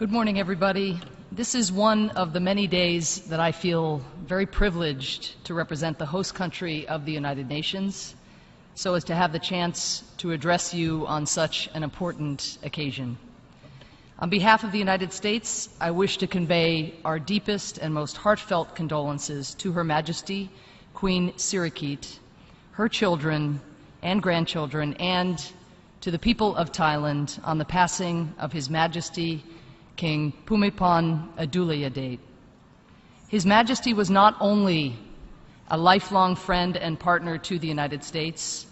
Good morning, everybody. This is one of the many days that I feel very privileged to represent the host country of the United Nations, so as to have the chance to address you on such an important occasion. On behalf of the United States, I wish to convey our deepest and most heartfelt condolences to Her Majesty Queen Sirikit, her children and grandchildren, and to the people of Thailand on the passing of His Majesty King Bhumibol Adulyadej. His Majesty was not only a lifelong friend and partner to the United States,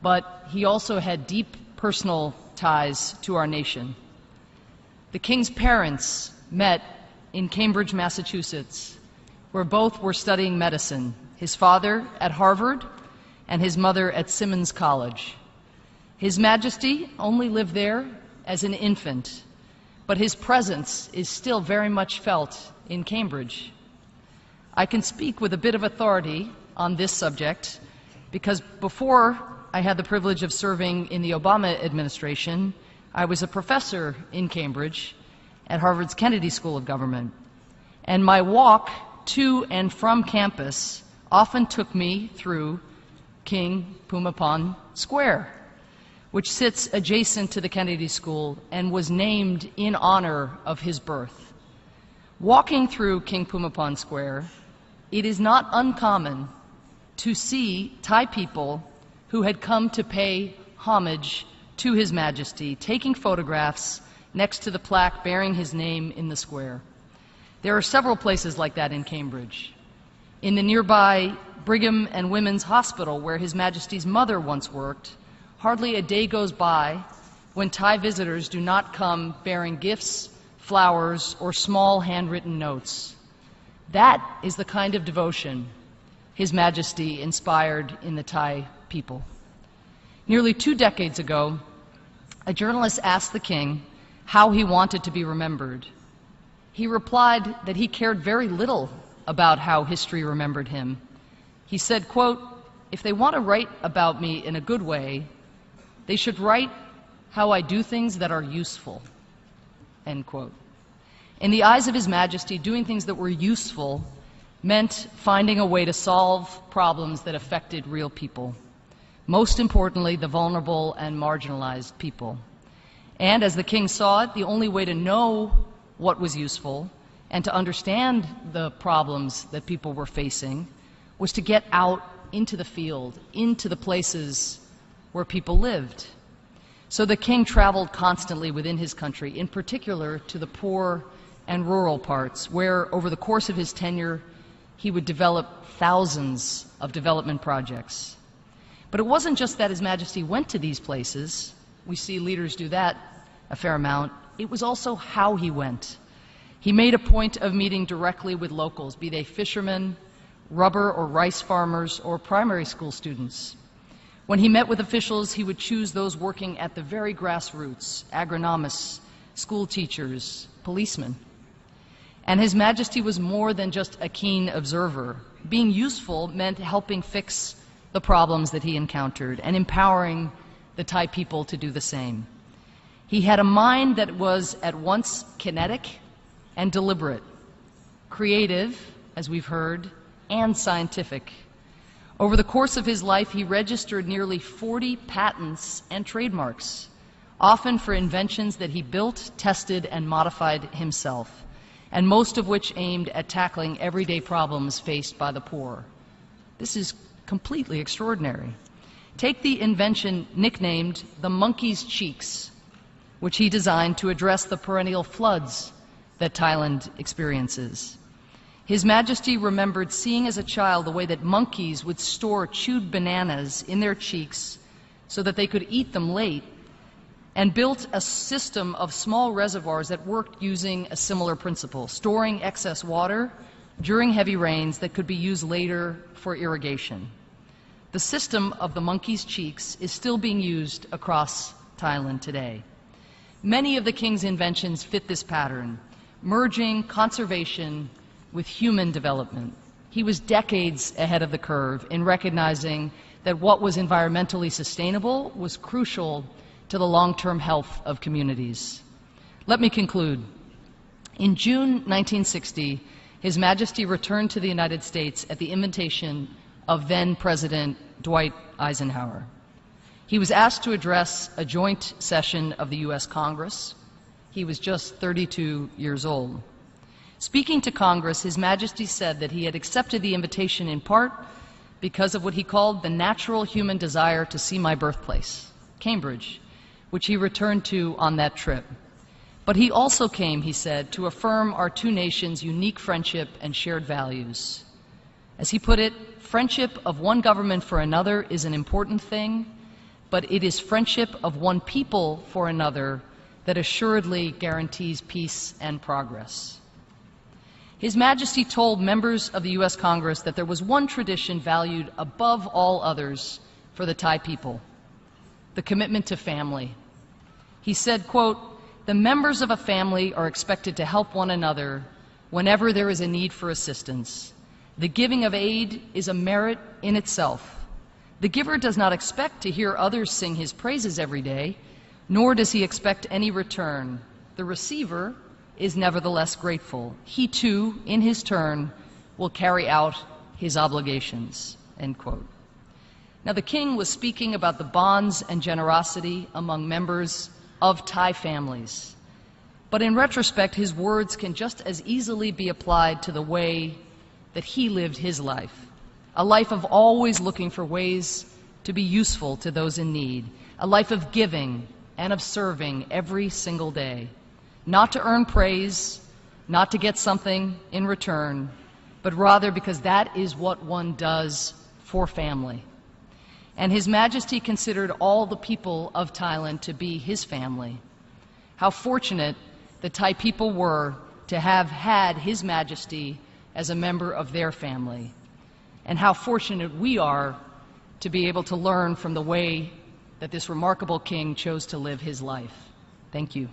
but he also had deep personal ties to our nation. The King's parents met in Cambridge, Massachusetts, where both were studying medicine, his father at Harvard and his mother at Simmons College. His Majesty only lived there as an infant, but his presence is still very much felt in Cambridge. I can speak with a bit of authority on this subject because before I had the privilege of serving in the Obama administration, I was a professor in Cambridge at Harvard's Kennedy School of Government, and my walk to and from campus often took me through King Bhumibol Square, which sits adjacent to the Kennedy School and was named in honor of his birth. Walking through King Bhumibol Square, it is not uncommon to see Thai people who had come to pay homage to His Majesty, taking photographs next to the plaque bearing his name in the square. There are several places like that in Cambridge. In the nearby Brigham and Women's Hospital, where His Majesty's mother once worked, hardly a day goes by when Thai visitors do not come bearing gifts, flowers, or small handwritten notes. That is the kind of devotion His Majesty inspired in the Thai people. Nearly 2 decades ago, a journalist asked the King how he wanted to be remembered. He replied that he cared very little about how history remembered him. He said, quote, "If they want to write about me in a good way, they should write how I do things that are useful," end quote. In the eyes of His Majesty, doing things that were useful meant finding a way to solve problems that affected real people, most importantly, the vulnerable and marginalized people. And as the King saw it, the only way to know what was useful and to understand the problems that people were facing was to get out into the field, into the places where people lived. So the King traveled constantly within his country, in particular to the poor and rural parts, where over the course of his tenure he would develop thousands of development projects. But it wasn't just that His Majesty went to these places. We see leaders do that a fair amount. It was also how he went. He made a point of meeting directly with locals, be they fishermen, rubber or rice farmers, or primary school students. When he met with officials, he would choose those working at the very grassroots, agronomists, school teachers, policemen. And His Majesty was more than just a keen observer. Being useful meant helping fix the problems that he encountered and empowering the Thai people to do the same. He had a mind that was at once kinetic and deliberate, creative, as we've heard, and scientific. Over the course of his life, he registered nearly 40 patents and trademarks, often for inventions that he built, tested, and modified himself, and most of which aimed at tackling everyday problems faced by the poor. This is completely extraordinary. Take the invention nicknamed the monkey's cheeks, which he designed to address the perennial floods that Thailand experiences. His Majesty remembered seeing as a child the way that monkeys would store chewed bananas in their cheeks so that they could eat them late, and built a system of small reservoirs that worked using a similar principle, storing excess water during heavy rains that could be used later for irrigation. The system of the monkey's cheeks is still being used across Thailand today. Many of the King's inventions fit this pattern, merging conservation with human development. He was decades ahead of the curve in recognizing that what was environmentally sustainable was crucial to the long-term health of communities. Let me conclude. In June 1960, His Majesty returned to the United States at the invitation of then-President Dwight Eisenhower. He was asked to address a joint session of the U.S. Congress. He was just 32 years old. Speaking to Congress, His Majesty said that he had accepted the invitation in part because of what he called the natural human desire to see my birthplace, Cambridge, which he returned to on that trip. But he also came, he said, to affirm our two nations' unique friendship and shared values. As he put it, friendship of one government for another is an important thing, but it is friendship of one people for another that assuredly guarantees peace and progress. His Majesty told members of the U.S. Congress that there was one tradition valued above all others for the Thai people, the commitment to family. He said, quote, "The members of a family are expected to help one another whenever there is a need for assistance. The giving of aid is a merit in itself. The giver does not expect to hear others sing his praises every day, nor does he expect any return. The receiver is nevertheless grateful. He too, in his turn, will carry out his obligations." End quote. Now, the king was speaking about the bonds and generosity among members of Thai families. But in retrospect, his words can just as easily be applied to the way that he lived his life, a life of always looking for ways to be useful to those in need, a life of giving and of serving every single day, not to earn praise, not to get something in return, but rather because that is what one does for family. And His Majesty considered all the people of Thailand to be his family. How fortunate the Thai people were to have had His Majesty as a member of their family, and how fortunate we are to be able to learn from the way that this remarkable king chose to live his life. Thank you.